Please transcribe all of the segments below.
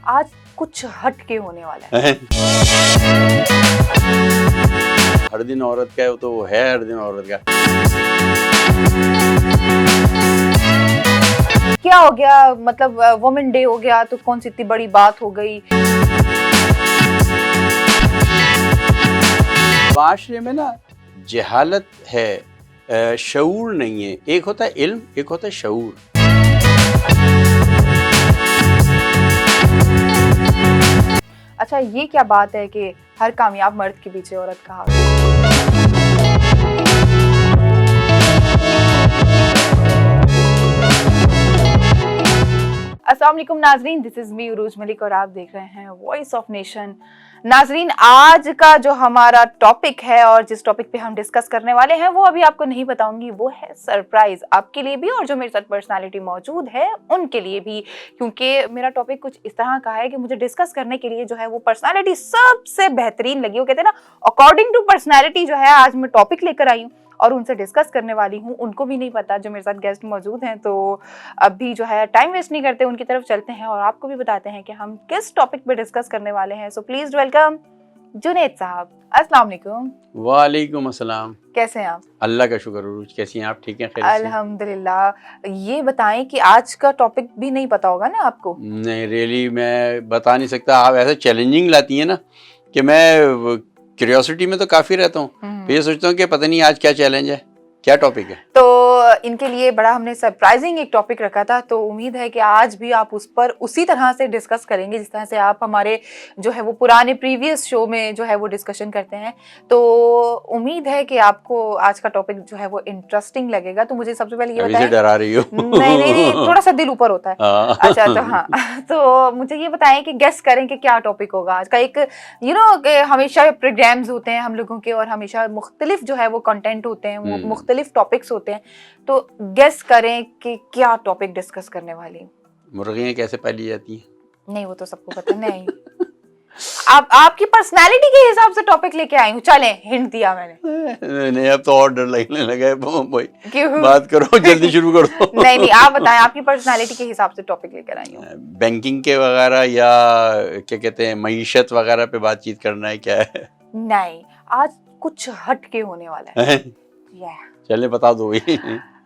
آج کچھ ہٹ کے ہونے والا ہے. ہر دن عورت کا ہے تو وہ ہے ہر دن عورت کا. کیا ہو گیا؟ مطلب وومن ڈے ہو گیا تو کون سی اتنی بڑی بات ہو گئی؟ معاشرے میں نا جہالت ہے، شعور نہیں ہے. ایک ہوتا ہے علم، ایک ہوتا ہے شعور. اچھا یہ کیا بات ہے کہ ہر کامیاب مرد کے پیچھے عورت کا ہاتھ ہے؟ السلام علیکم ناظرین، دس از می عروج ملک اور آپ دیکھ رہے ہیں وائس آف نیشن. ناظرین آج کا جو ہمارا ٹاپک ہے اور جس ٹاپک پہ ہم ڈسکس کرنے والے ہیں وہ ابھی آپ کو نہیں بتاؤں گی. وہ ہے سرپرائز، آپ کے لیے بھی اور جو میرے ساتھ پرسنالٹی موجود ہے ان کے لیے بھی، کیونکہ میرا ٹاپک کچھ اس طرح کا ہے کہ مجھے ڈسکس کرنے کے لیے جو ہے وہ پرسنالٹی سب سے بہترین لگی. وہ کہتے ہیں نا اکارڈنگ ٹو پرسنالٹی جو ہے آج میں ٹاپک لے کر آئی ہوں اور ان سے ڈسکس کرنے والی ہوں. ان کو بھی نہیں پتا جو میرے ساتھ گیسٹ موجود ہیں، تو اب بھی جو ہے ٹائم ویسٹ نہیں کرتے، ان کی طرف چلتے ہیں اور آپ کو بھی بتاتے ہیں کہ ہم کس ٹاپک پہ ڈسکس کرنے والے ہیں. سو پلیز ویلکم جنید صاحب. السلام علیکم. وعلیکم السلام. کیسے ہیں آپ؟ اللہ کا شکر. عروج کیسی ہیں آپ؟ ٹھیک ہیں؟ خیر سے؟ الحمدللہ. یہ بتائیں کہ آج کا ٹاپک بھی نہیں پتا ہوگا نا آپ کو؟ نہیں ریئلی میں بتا نہیں سکتا. آپ ایسے چیلنجنگ لاتی ہیں نا کہ میں کیوریوسٹی میں تو کافی رہتا ہوں، پھر یہ سوچتا ہوں کہ پتہ نہیں آج کیا چیلنج ہے، کیا ٹاپک ہے. تو ان کے لیے بڑا ہم نے سرپرائزنگ ایک ٹاپک رکھا تھا، تو امید ہے کہ آج بھی آپ اس پر اسی طرح سے ڈسکس کریں گے جس طرح سے آپ ہمارے جو ہے وہ پرانے پریویس شو میں جو ہے وہ ڈسکشن کرتے ہیں. تو امید ہے کہ آپ کو آج کا ٹاپک جو ہے وہ انٹرسٹنگ لگے گا. تو مجھے سب سے پہلے یہ ابھی سے بتائیں. ڈرا رہی ہو؟ نہیں تھوڑا سا دل اوپر ہوتا ہے. اچھا تو ہاں، تو مجھے یہ بتائیں کہ گیس کریں کہ کیا ٹاپک ہوگا آج کا. ایک کہ ہمیشہ پروگرامز ہوتے ہیں ہم لوگوں کے اور ہمیشہ مختلف جو ہے وہ کنٹینٹ ہوتے ہیں، وہ مختلف ٹاپکس ہوتے ہیں. تو گیس کریں کہ کیا ٹاپک ڈسکس کرنے والی ہوں. مرغیاں کیسے پالی جاتی ہیں؟ نہیں وہ تو سب کو پتہ نہیں. آپ کی پرسنالٹی کے حساب سے ٹاپک لے کے آئی ہوں. چلیں ہنٹ دیا میں نے. نہیں اب تو اور ڈر لگنے لگا ہے. بھائی بات کرو، جلدی شروع کر دو. نہیں آپ بتائیں، آپ کی پرسنالٹی کے حساب سے ٹاپک لے کر آئی ہوں. بینکنگ کے وغیرہ یا کیا کہتے ہیں معیشت وغیرہ پہ بات چیت کرنا ہے کیا ہے؟ نہیں آج کچھ ہٹ کے ہونے والا ہے. چلے بتا دو.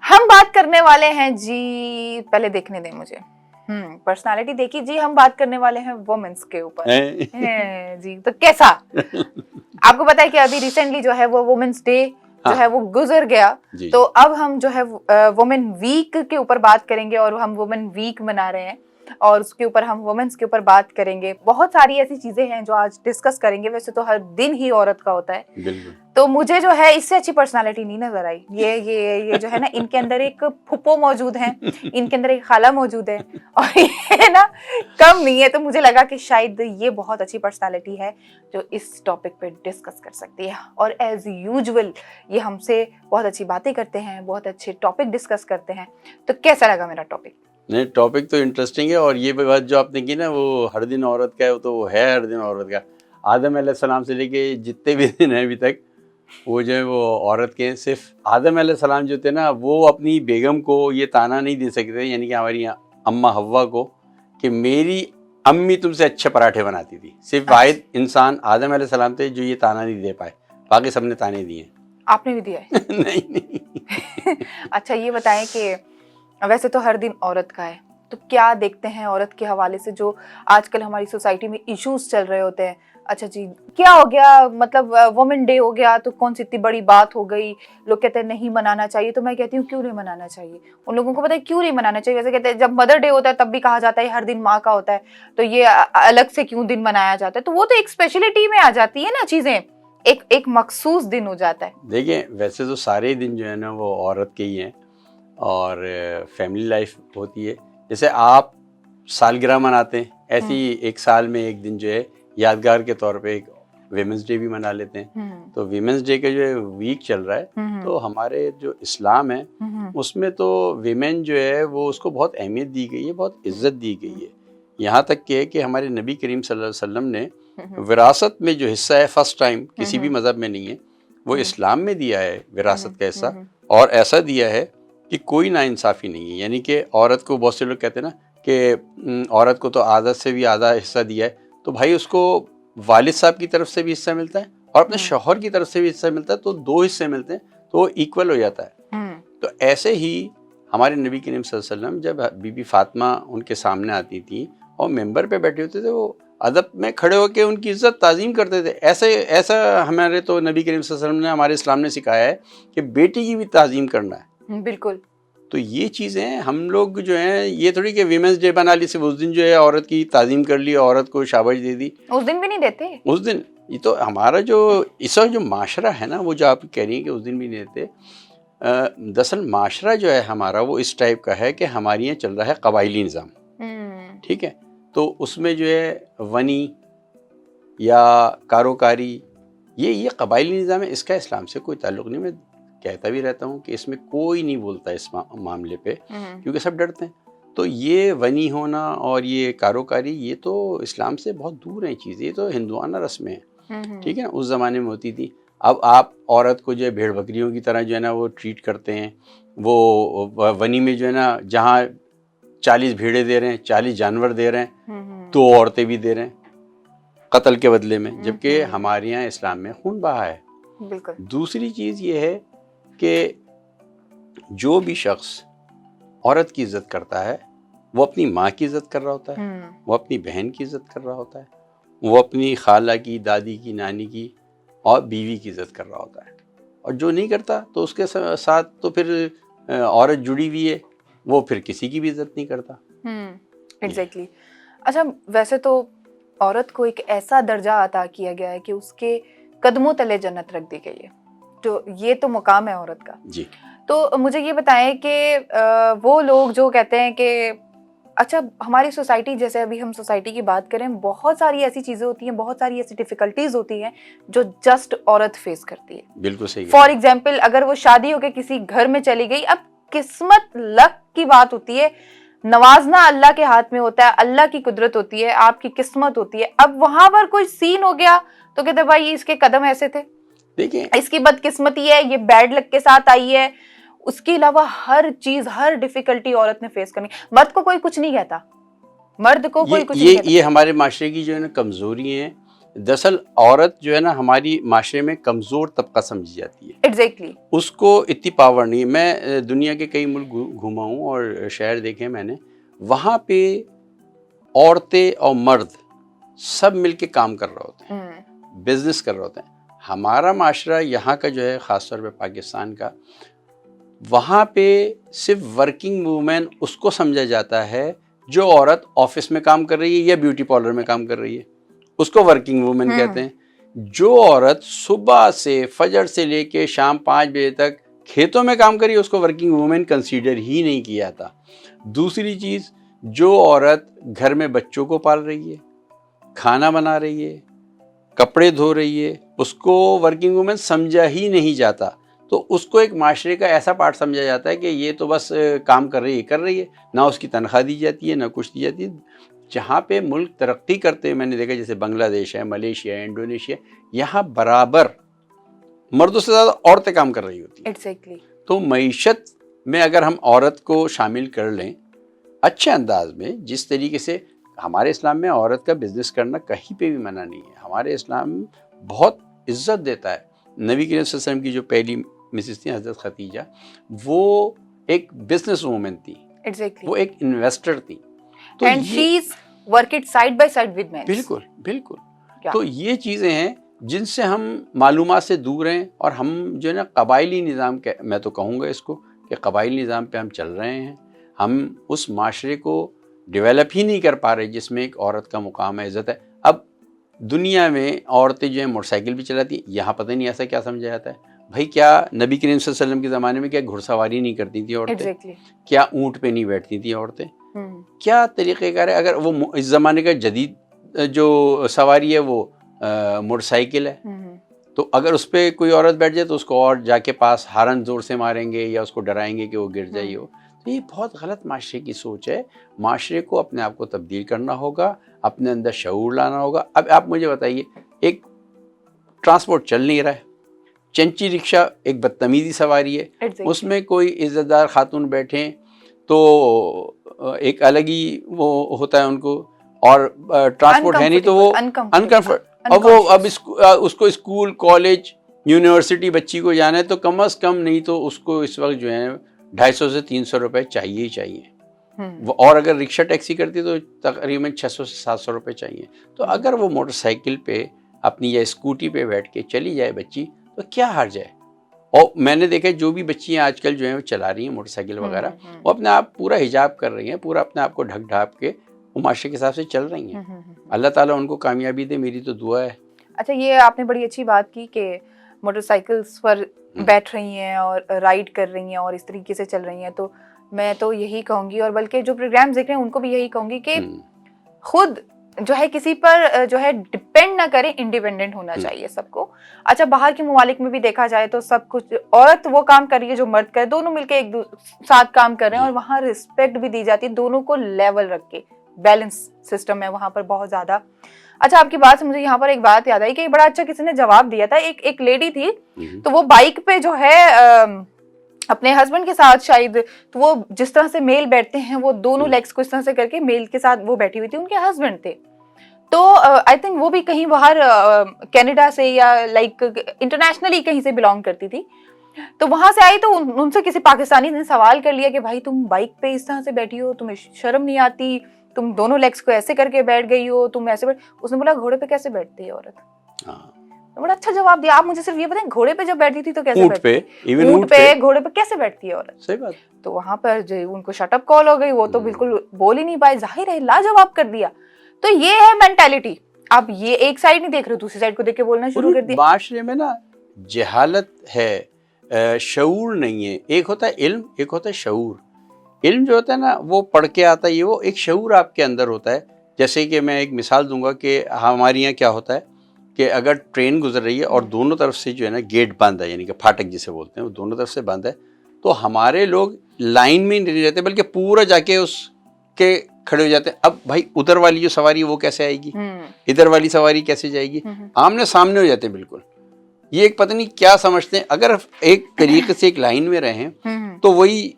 ہم بات کرنے والے ہیں جی، پہلے دیکھنے دیں مجھے پرسنالٹی دیکھی جی. ہم بات کرنے والے ہیں وومنس کے اوپر جی. تو کیسا آپ کو پتا ہے کہ ابھی ریسنٹلی جو ہے وہ وومنس ڈے جو ہے وہ گزر گیا. تو اب ہم جو ہے وومن ویک کے اوپر بات کریں گے اور ہم وومن ویک منا رہے ہیں اور اس کے اوپر ہم وومنس کے اوپر بات کریں گے. بہت ساری ایسی چیزیں ہیں جو آج ڈسکس کریں گے. ویسے تو ہر دن ہی عورت کا ہوتا ہے، بالکل. تو مجھے جو ہے اس سے اچھی پرسنالٹی نہیں نظر آئی. یہ جو ہے نا، ان کے اندر ایک پھپھو موجود ہیں، ان کے اندر ایک خالہ موجود ہے اور یہ نا کم نہیں ہے. تو مجھے لگا کہ شاید یہ بہت اچھی پرسنالٹی ہے جو اس ٹاپک پہ ڈسکس کر سکتی ہے. اور ایز یوزول یہ ہم سے بہت اچھی باتیں کرتے ہیں، بہت اچھے ٹاپک ڈسکس کرتے ہیں. تو کیسا لگا میرا ٹاپک؟ نہیں ٹاپک تو انٹرسٹنگ ہے. اور یہ بات جو آپ نے کی نا، وہ ہر دن عورت کا ہے تو وہ ہے ہر دن عورت کا. آدم علیہ السلام سے لے کے جتنے بھی دن ہیں ابھی تک وہ جو ہے وہ عورت کے ہیں. صرف آدم علیہ السلام جو تھے نا، وہ اپنی بیگم کو یہ تانا نہیں دے سکتے، یعنی کہ ہماری اماں حوا کو، کہ میری امی تم سے اچھے پراٹھے بناتی تھی. صرف واحد انسان آدم علیہ السلام تھے جو یہ تانا نہیں دے پائے، باقی سب نے تانے دیے. آپ نے بھی دیا ہے؟ نہیں. اچھا یہ بتائیں کہ ویسے تو ہر دن عورت کا ہے، تو کیا دیکھتے ہیں عورت کے حوالے سے جو آج کل ہماری سوسائٹی میں ایشوز چل رہے ہوتے ہیں؟ اچھا جی کیا ہو گیا؟ مطلب وومن ڈے ہو گیا تو کون سی اتنی بڑی بات ہو گئی؟ لوگ کہتے ہیں نہیں منانا چاہیے. تو میں کہتی ہوں کیوں نہیں منانا چاہیے؟ ان لوگوں کو پتہ ہے کیوں نہیں منانا چاہیے. ویسے کہتے ہیں جب مدر ڈے ہوتا ہے تب بھی کہا جاتا ہے ہر دن ماں کا ہوتا ہے، تو یہ الگ سے کیوں دن منایا جاتا ہے؟ تو وہ تو ایک اسپیشلٹی میں آ جاتی ہے نا چیزیں، ایک مخصوص دن ہو جاتا ہے. دیکھیں ویسے تو سارے دن جو ہے نا وہ عورت کے ہی ہیں اور فیملی لائف ہوتی ہے. جیسے آپ سالگرہ مناتے ہیں، ایسے ہی ایک سال میں ایک دن جو ہے یادگار کے طور پہ ایک ویمنس ڈے بھی منا لیتے ہیں. تو ویمنس ڈے کا جو ہے ویک چل رہا ہے، تو ہمارے جو اسلام ہے اس میں تو ویمن جو ہے وہ اس کو بہت اہمیت دی گئی ہے، بہت عزت دی گئی ہے. یہاں تک کہ ہمارے نبی کریم صلی اللہ علیہ وسلم نے وراثت میں جو حصہ ہے فرسٹ ٹائم کسی بھی مذہب میں نہیں ہے، وہ اسلام میں دیا ہے وراثت کا حصہ. اور ایسا دیا ہے کہ کوئی نا انصافی نہیں ہے. یعنی کہ عورت کو بہت سے لوگ کہتے ہیں نا کہ عورت کو تو عادت سے بھی آدھا حصہ دیا ہے، تو بھائی اس کو والد صاحب کی طرف سے بھی حصہ ملتا ہے اور اپنے شوہر کی طرف سے بھی حصہ ملتا ہے، تو 2 حصے ملتے ہیں تو وہ ایکول ہو جاتا ہے۔ تو ایسے ہی ہمارے نبی کریم صلی اللہ علیہ وسلم جب بی بی فاطمہ ان کے سامنے آتی تھی اور ممبر پہ بیٹھے ہوتے تھے، وہ ادب میں کھڑے ہو کے ان کی عزت تعظیم کرتے تھے۔ ایسا ہمارے تو نبی کریم صلی اللہ علیہ وسلم نے، ہمارے اسلام نے سکھایا ہے کہ بیٹی کی بھی تعظیم کرنا ہے۔ بالکل۔ تو یہ چیزیں ہم لوگ جو ہیں، یہ تھوڑی کہ ویمنس ڈے بنا لی، صرف اس دن جو ہے عورت کی تعظیم کر لی، عورت کو شاباش دے دی، اس دن بھی نہیں دیتے اس دن۔ یہ تو ہمارا جو اس وقت جو معاشرہ ہے نا، وہ جو آپ کہہ رہی ہیں کہ اس دن بھی نہیں دیتے، دراصل معاشرہ جو ہے ہمارا وہ اس ٹائپ کا ہے کہ ہمارے یہاں چل رہا ہے قبائلی نظام، ٹھیک ہے؟ تو اس میں جو ہے ونی یا کاروکاری، یہ قبائلی نظام ہے، اس کا اسلام سے کوئی تعلق نہیں۔ میں کہتا بھی رہتا ہوں کہ اس میں کوئی نہیں بولتا اس معاملے پہ، کیونکہ سب ڈرتے ہیں۔ تو یہ ونی ہونا اور یہ کاروکاری، یہ تو اسلام سے بہت دور ہیں چیزیں، یہ تو ہندوانہ رسمیں ہیں، ٹھیک ہے نا؟ اس زمانے میں ہوتی تھی۔ اب آپ عورت کو جو ہے بھیڑ بکریوں کی طرح جو ہے نا وہ ٹریٹ کرتے ہیں۔ وہ ونی میں جو ہے نا، جہاں 40 بھیڑیں دے رہے ہیں، 40 جانور دے رہے ہیں، 2 عورتیں بھی دے رہے ہیں قتل کے بدلے میں، جبکہ ہمارے یہاں اسلام میں خون بہا ہے۔ بالکل۔ دوسری چیز یہ ہے کہ جو بھی شخص عورت کی عزت کرتا ہے، وہ اپنی ماں کی عزت کر رہا ہوتا ہے، وہ اپنی بہن کی عزت کر رہا ہوتا ہے، وہ اپنی خالہ کی، دادی کی، نانی کی اور بیوی کی عزت کر رہا ہوتا ہے۔ اور جو نہیں کرتا تو اس کے ساتھ تو پھر عورت جڑی ہوئی ہے، وہ پھر کسی کی بھی عزت نہیں کرتا۔ ایگزیکٹلی۔ اچھا، ویسے تو عورت کو ایک ایسا درجہ عطا کیا گیا ہے کہ اس کے قدموں تلے جنت رکھ دی گئی ہے، تو یہ تو مقام ہے عورت کا۔ جی۔ تو مجھے یہ بتائیں کہ وہ لوگ جو کہتے ہیں کہ اچھا ہماری سوسائٹی، جیسے ابھی ہم سوسائٹی کی بات کریں، بہت ساری ایسی چیزیں ہوتی ہیں، بہت ساری ایسی ڈیفیکلٹیز ہوتی ہیں جو جسٹ عورت فیس کرتی ہے۔ بالکل صحیح۔ فار ایگزامپل، اگر وہ شادی ہو کے کسی گھر میں چلی گئی، اب قسمت لک کی بات ہوتی ہے، نوازنا اللہ کے ہاتھ میں ہوتا ہے، اللہ کی قدرت ہوتی ہے، آپ کی قسمت ہوتی ہے۔ اب وہاں پر کوئی سین ہو گیا تو کہتے بھائی اس کے قدم ایسے تھے، دیکھیں اس کی بدقسمتی ہے، یہ بیڈ لک کے ساتھ آئی ہے۔ اس کے علاوہ ہر چیز، ہر ڈیفیکلٹی عورت نے فیس کرنی۔ مرد کو کوئی کچھ نہیں کہتا، مرد کو کوئی کچھ نہیں کہتا۔ یہ ہمارے معاشرے کی جو ہے نا کمزوری ہیں۔ دراصل عورت جو ہے نا ہماری معاشرے میں کمزور طبقہ سمجھی جاتی ہے۔ ایگزیکٹلی۔ اس کو اتنی پاور نہیں ہے۔ میں دنیا کے کئی ملک گھوما ہوں اور شہر دیکھے میں نے، وہاں پہ عورتیں اور مرد سب مل کے کام کر رہے ہوتے ہیں، بزنس کر رہے ہوتے ہیں۔ ہمارا معاشرہ یہاں کا جو ہے، خاص طور پہ پاکستان کا، وہاں پہ صرف ورکنگ وومن اس کو سمجھا جاتا ہے جو عورت آفس میں کام کر رہی ہے یا بیوٹی پارلر میں کام کر رہی ہے، اس کو ورکنگ وومن کہتے ہیں۔ جو عورت صبح سے فجر سے لے کے شام 5 بجے تک کھیتوں میں کام کری، اس کو ورکنگ وومن کنسیڈر ہی نہیں کیا جاتا۔ دوسری چیز، جو عورت گھر میں بچوں کو پال رہی ہے، کھانا بنا رہی ہے، کپڑے دھو رہی ہے، اس کو ورکنگ وومن سمجھا ہی نہیں جاتا۔ تو اس کو ایک معاشرے کا ایسا پارٹ سمجھا جاتا ہے کہ یہ تو بس کام کر رہی ہے، نہ اس کی تنخواہ دی جاتی ہے، نہ کچھ دی جاتی ہے۔ جہاں پہ ملک ترقی کرتے ہیں، میں نے دیکھا جیسے بنگلہ دیش ہے، ملیشیا ہے، انڈونیشیا، یہاں برابر مردوں سے زیادہ عورتیں کام کر رہی ہوتی ہیں۔ ایگزیکٹلی۔ تو معیشت میں اگر ہم عورت کو شامل کر لیں اچھے انداز میں، جس طریقے سے ہمارے اسلام میں عورت کا بزنس کرنا کہیں پہ بھی منع نہیں ہے، ہمارے اسلام بہت عزت دیتا ہے۔ نبی کریم صلی اللہ علیہ وسلم کی جو پہلی مسز تھی حضرت خدیجہ، وہ ایک بزنس وومن تھی، وہ ایک انویسٹر تھی، تو and she is worked side by side with men. بالکل بالکل۔ تو یہ چیزیں ہیں جن سے ہم معلومات سے دور ہیں، اور ہم جو ہے نا قبائلی نظام کے، میں تو کہوں گا اس کو کہ قبائلی نظام پہ ہم چل رہے ہیں۔ ہم اس معاشرے کو ڈیولپ ہی نہیں کر پا رہے جس میں ایک عورت کا مقام ہے، عزت ہے۔ اب دنیا میں عورتیں جو ہیں موٹر سائیکل بھی چلاتی ہیں، یہاں پتہ نہیں ایسا کیا سمجھا جاتا ہے۔ بھائی کیا نبی کریم صلی اللہ علیہ وسلم کے زمانے میں کیا گھڑ سواری نہیں کرتی تھیں عورتیں؟ کیا اونٹ پہ نہیں بیٹھتی تھیں عورتیں؟ کیا طریقہ کار ہے؟ اگر وہ اس زمانے کا جدید جو سواری ہے وہ موٹر سائیکل ہے، تو اگر اس پہ کوئی عورت بیٹھ جائے تو اس کو اور جا کے پاس ہارن زور سے ماریں گے یا اس کو ڈرائیں گے کہ وہ گر جائے ہو۔ تو یہ بہت غلط معاشرے کی سوچ ہے۔ معاشرے کو اپنے آپ کو تبدیل کرنا ہوگا، اپنے اندر شعور لانا ہوگا۔ اب آپ مجھے بتائیے، ایک ٹرانسپورٹ چل نہیں رہا ہے، چنچی رکشہ ایک بدتمیزی سواری ہے، اس میں کوئی عزت دار خاتون بیٹھیں تو ایک الگ ہی وہ ہوتا ہے ان کو, اور ٹرانسپورٹ ہے نہیں تو وہ انکمفرٹ. اب وہ اب اس کو اسکول کالج یونیورسٹی بچی کو جانا ہے تو کم از کم نہیں تو اس کو اس وقت جو ہے 250 سے 300 روپے چاہیے ہی چاہیے. اور اگر رکشہ ٹیکسی کرتی تو تقریباً 600 سے 700 روپے چاہیے. تو اگر وہ موٹر سائیکل پہ اپنی یا اسکوٹی پہ بیٹھ کے چلی جائے بچی تو کیا حرج ہے. اور میں نے دیکھا جو بھی بچیاں آج کل جو ہیں وہ چلا رہی ہیں موٹر سائیکل وغیرہ, وہ اپنے آپ پورا حجاب کر رہی ہیں, پورا اپنے آپ کو ڈھک ڈھاپ کے وہ معاشرے کے حساب سے چل رہی ہیں. اللہ تعالیٰ ان کو کامیابی دے, میری تو دعا ہے. اچھا, یہ آپ نے بڑی اچھی بات کی کہ موٹر سائیکلس پر بیٹھ رہی ہیں اور رائڈ کر رہی ہیں اور اس طریقے سے چل رہی ہیں. تو میں تو یہی کہوں گی, اور بلکہ جو پروگرامز دیکھ رہے ہیں ان کو بھی یہی کہوں گی کہ خود جو ہے کسی پر جو ہے ڈپینڈ نہ کرے, انڈیپینڈنٹ ہونا چاہیے سب کو. اچھا, باہر کے ممالک میں بھی دیکھا جائے تو سب کچھ عورت وہ کام کر رہی ہے جو مرد کرے, دونوں مل کے ایک ساتھ کام کر رہے ہیں, اور وہاں رسپیکٹ بھی دی جاتی ہے, دونوں کو لیول رکھ کے. بیلنس سسٹم ہے وہاں پر بہت زیادہ. اچھا, آپ کی بات سے مجھے یہاں پر ایک بات یاد آئی کہ بڑا اچھا کسی نے جواب دیا تھا. ایک لیڈی تھی تو وہ بائک پہ جو ہے اپنے ہسبینڈ کے ساتھ شاید, تو وہ جس طرح سے میل بیٹھتے ہیں وہ دونوں لیگس کو اس طرح سے کر کے میل کے ساتھ وہ بیٹھی ہوئی تھی, ان کے ہسبینڈ تھے. تو آئی تھنک وہ بھی کہیں باہر کینیڈا سے یا لائک انٹرنیشنلی کہیں سے بلانگ کرتی تھی. تو وہاں سے آئی تو ان سے کسی پاکستانی نے سوال کر لیا کہ بھائی تم بائک پہ اس طرح سے بیٹھی ہو, تمہیں شرم نہیں آتی, تم دونوں لیگس کو ایسے کر کے بیٹھ گئی ہو, تم ایسے اس نے بولا گھوڑے پہ کیسے بیٹھتی ہے عورت. بڑا اچھا جواب دیا. آپ مجھے صرف یہ بتائیں, گھوڑے پہ جب بیٹھتی تھی تو کیسے بیٹھتی, اونٹ پہ گھوڑے پہ کیسے بیٹھتی ہے عورت. صحیح بات. تو وہاں پر جو ان کو شٹ اپ کال ہو گئی, وہ تو بالکل بول ہی نہیں پائے, ظاہر ہے لاجواب کر دیا. تو یہ ہے مینٹالٹی. آپ یہ ایک سائڈ نہیں دیکھ رہے, دوسری سائڈ کو دیکھ کے بولنا شروع کر دیا. معاشرے میں نا جہالت ہے, شعور نہیں ہے. ایک ہوتا ہے علم, ایک ہوتا ہے شعور. علم جو ہوتا ہے نا وہ پڑھ کے آتا ہے, وہ ایک شعور آپ کے اندر ہوتا ہے. جیسے کہ میں ایک مثال دوں گا کہ ہمارے یہاں کیا ہوتا ہے کہ اگر ٹرین گزر رہی ہے اور دونوں طرف سے جو ہے نا گیٹ بند ہے, یعنی کہ پھاٹک جسے بولتے ہیں, وہ دونوں طرف سے بند ہے, تو ہمارے لوگ لائن میں نہیں رہتے بلکہ پورا جا کے اس کے کھڑے ہو جاتے ہیں. اب بھائی ادھر والی جو سواری وہ کیسے آئے گی, ادھر والی سواری کیسے جائے گی, آمنے سامنے ہو جاتے ہیں بالکل. یہ ایک پتہ نہیں کیا سمجھتے ہیں. اگر ایک طریقے سے ایک لائن میں رہیں تو وہی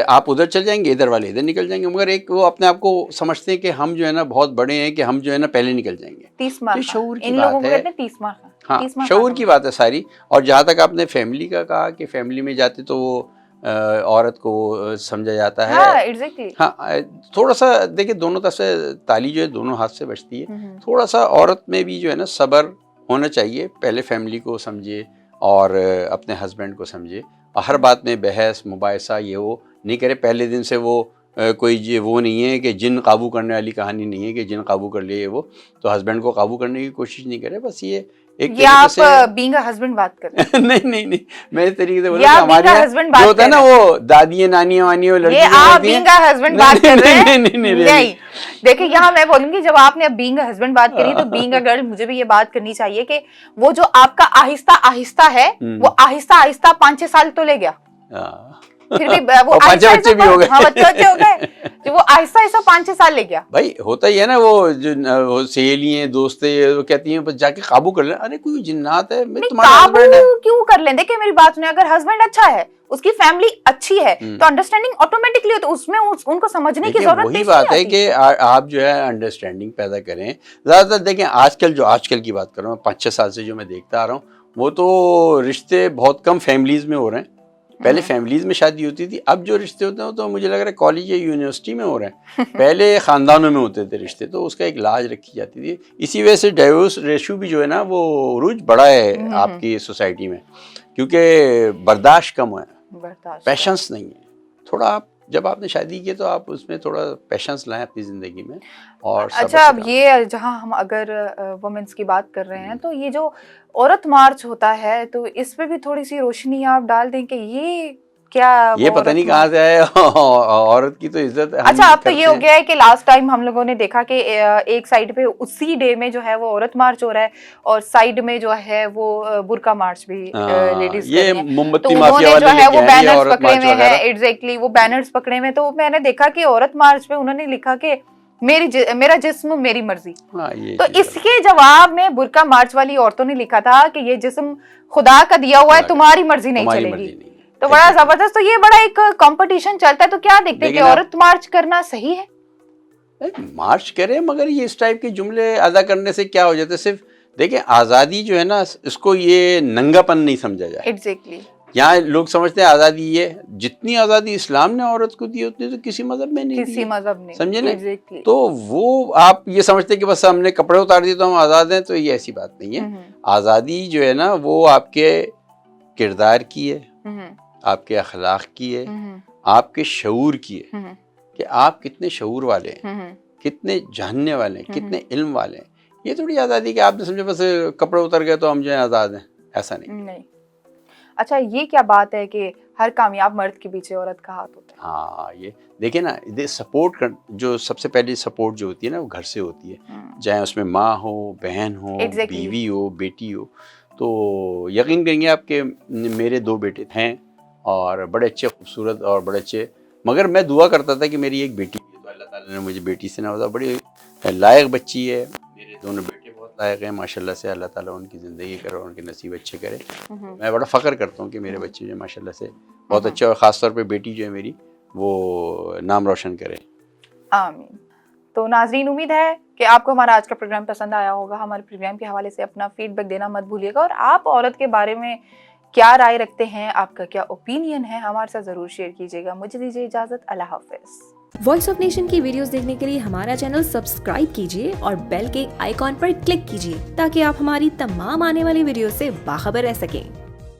آپ ادھر چل جائیں گے, ادھر والے ادھر نکل جائیں گے, مگر ایک وہ اپنے آپ کو سمجھتے ہیں کہ ہم جو ہے نا بہت بڑے ہیں, کہ ہم جو ہے نا پہلے نکل جائیں گے. شعور کی بات ہے. ہاں, شعور کی بات ہے ساری. اور جہاں تک آپ نے فیملی کا کہا کہ فیملی میں جاتے تو وہ عورت کو سمجھا جاتا ہے. ہاں, تھوڑا سا دیکھیں دونوں طرف سے تالی جو ہے دونوں ہاتھ سے بجتی ہے. تھوڑا سا عورت میں بھی جو ہے نا صبر ہونا چاہیے. پہلے فیملی کو سمجھے اور اپنے ہسبینڈ کو سمجھے, اور ہر بات میں بحث مباحثہ یہ وہ نہیں کرے. پہلے دن سے وہ کوئی وہ نہیں ہے کہ جن قابو کرنے والی کہانی نہیں ہے کہ جن قابو کر لیے وہ, تو ہسبینڈ کو قابو کرنے کی کوشش نہیں کرے. بس یہ ایک آپ بینگ اے ہسبینڈ بات کر رہے ہیں. نہیں, میں اس طریقے سے بولا کہ ہمارے جو ہوتا ہے نا وہ دادیاں نانیاں وانیاں لڑکی آپ بینگ اے ہسبینڈ بات کر رہے ہیں. نہیں دیکھیں, یہاں میں بولوں گی جب آپ نے اب بینگ اے ہسبینڈ بات کری تو بینگ اے گرل مجھے بھی یہ بات کرنی چاہیے کہ وہ جو آپ کا آہستہ آہستہ ہے وہ آہستہ آہستہ 5-6 سال تو لے گیا, پھر بھی وہ بچے بھی ہو گئے. ہاں, بچے ہو گئے, جو وہ آہستہ آہستہ 5-6 سال لے گیا. بھائی ہوتا ہی ہے نا, وہ جو سہیلی ہیں دوستیں وہ کہتی ہیں بس جا کے قابو کر لیں. ارے کوئی جنات ہے, قابو کیوں کر لیں. دیکھیں میری بات سنیں, اگر ہسبینڈ اچھا ہے, اس کی فیملی اچھی ہے, تو انڈرسٹینڈنگ آٹومیٹکلی ہوتا ہے, اس میں ان کو سمجھنے کی ضرورت نہیں. وہی بات ہے کہ آپ جو ہے انڈرسٹینڈنگ پیدا کریں. زیادہ تر دیکھیں آج کل کی بات کر رہا ہوں, 5-6 سال سے جو میں دیکھتا آ رہا ہوں, وہ تو رشتے بہت کم فیملیز میں ہو رہے ہیں. پہلے فیملیز میں شادی ہوتی تھی, اب جو رشتے ہوتے ہیں تو مجھے لگ رہا ہے کالج یا یونیورسٹی میں ہو رہے ہیں. پہلے خاندانوں میں ہوتے تھے رشتے, تو اس کا ایک لاج رکھی جاتی تھی. اسی وجہ سے ڈائیورس ریشو بھی جو ہے نا وہ عروج بڑا ہے آپ کی سوسائٹی میں, کیونکہ برداشت کم ہے, پیشنس نہیں ہے. تھوڑا آپ جب آپ نے شادی کی تو آپ اس میں تھوڑا پیشنس لائیں اپنی زندگی میں. اور اچھا, اب یہ جہاں ہم اگر وومنس کی بات کر رہے ہیں تو یہ جو عورت مارچ ہوتا ہے تو اس پہ بھی تھوڑی سی روشنی آپ ڈال دیں کہ یہ کیا, یہ پتہ نہیں کہاں سے ہے. عورت کی تو عزت. اچھا, اب تو یہ ہو گیا ہے کہ لاسٹ ٹائم ہم لوگوں نے دیکھا کہ ایک سائڈ پہ اسی ڈے میں جو ہے وہ عورت مارچ ہو رہا ہے, اور سائڈ میں جو ہے وہ برقع مارچ بھی لیڈیز یہ موم بتی جو ہے وہ بینرز پکڑے ہوئے ہیں. ایگزیکٹلی وہ بینرز پکڑے ہوئے, تو میں نے دیکھا کہ عورت مارچ پہ انہوں نے لکھا کہ میرا جسم میری مرضی. تو اس کے جواب میں برقع مارچ والی عورتوں نے لکھا تھا کہ یہ جسم خدا کا دیا ہوا ہے, تمہاری مرضی نہیں چلے گی. تو بڑا زبردست. تو یہ بڑا ایک کمپٹیشن چلتا ہے, تو کیا دیکھتے ہیں کہ عورت مارچ کرنا صحیح ہے؟ مارچ کرے, مگر یہ اس ٹائپ کے جملے ادا کرنے سے کیا ہو جاتا ہے. صرف دیکھیں آزادی جو ہے نا, اس کو یہ ننگا پن نہیں سمجھا جائے. ایگزیکٹلی. یہاں لوگ سمجھتے ہیں آزادی یہ, جتنی آزادی اسلام نے عورت کو دی اتنی تو کسی مذہب میں نہیں دی, کسی مذہب نے, سمجھے نا. Exactly. تو وہ آپ یہ سمجھتے ہیں کہ بس ہم نے کپڑے اتار دیے تو ہم آزاد ہیں, تو یہ ایسی بات نہیں ہے. آزادی جو ہے نا وہ آپ کے کردار کی ہے, آپ کے اخلاق کی ہے, آپ کے شعور کی ہے, کہ آپ کتنے شعور والے ہیں, کتنے جاننے والے ہیں, کتنے علم والے ہیں. یہ تھوڑی آزادی کہ آپ نے سمجھے بس کپڑے اتر گئے تو ہم جو ہیں آزاد ہیں, ایسا نہیں. اچھا, یہ کیا بات ہے کہ ہر کامیاب مرد کے پیچھے عورت کا ہاتھ ہوتا ہے؟ ہاں, یہ دیکھیں نا, سپورٹ جو سب سے پہلی سپورٹ جو ہوتی ہے نا وہ گھر سے ہوتی ہے, چاہے اس میں ماں ہو, بہن ہو, بیوی ہو, بیٹی ہو. تو یقین کریں گے آپ کہ میرے 2 بیٹے ہیں اور بڑے اچھے خوبصورت اور بڑے اچھے, مگر میں دعا کرتا تھا کہ میری ایک بیٹی, تو اللہ تعالیٰ نے مجھے بیٹی سے نوازا, بڑی لائق بچی ہے. میرے دونوں بیٹے بہت لائق ہیں ماشاءاللہ سے, اللہ تعالیٰ ان کی زندگی کرے اور ان کے نصیب اچھے کرے. میں بڑا فخر کرتا ہوں کہ میرے بچے جو ماشاءاللہ سے بہت اچھے, اور خاص طور پہ بیٹی جو ہے میری وہ نام روشن کرے. آمین. تو ناظرین, امید ہے کہ آپ کو ہمارا آج کا پروگرام پسند آیا ہوگا. ہمارے پروگرام کے حوالے سے اپنا فیڈ بیک دینا مت بھولیے گا, اور آپ عورت کے بارے میں کیا رائے رکھتے ہیں, آپ کا کیا اوپینین ہے, ہمارے ساتھ ضرور شیئر کیجیے گا. مجھے دیجیے اجازت, اللہ حافظ. وائس آف نیشن کی ویڈیوز دیکھنے کے لیے ہمارا چینل سبسکرائب کیجیے اور بیل کے آئیکن پر کلک کیجیے تاکہ آپ ہماری تمام آنے والی ویڈیوز سے باخبر رہ سکیں.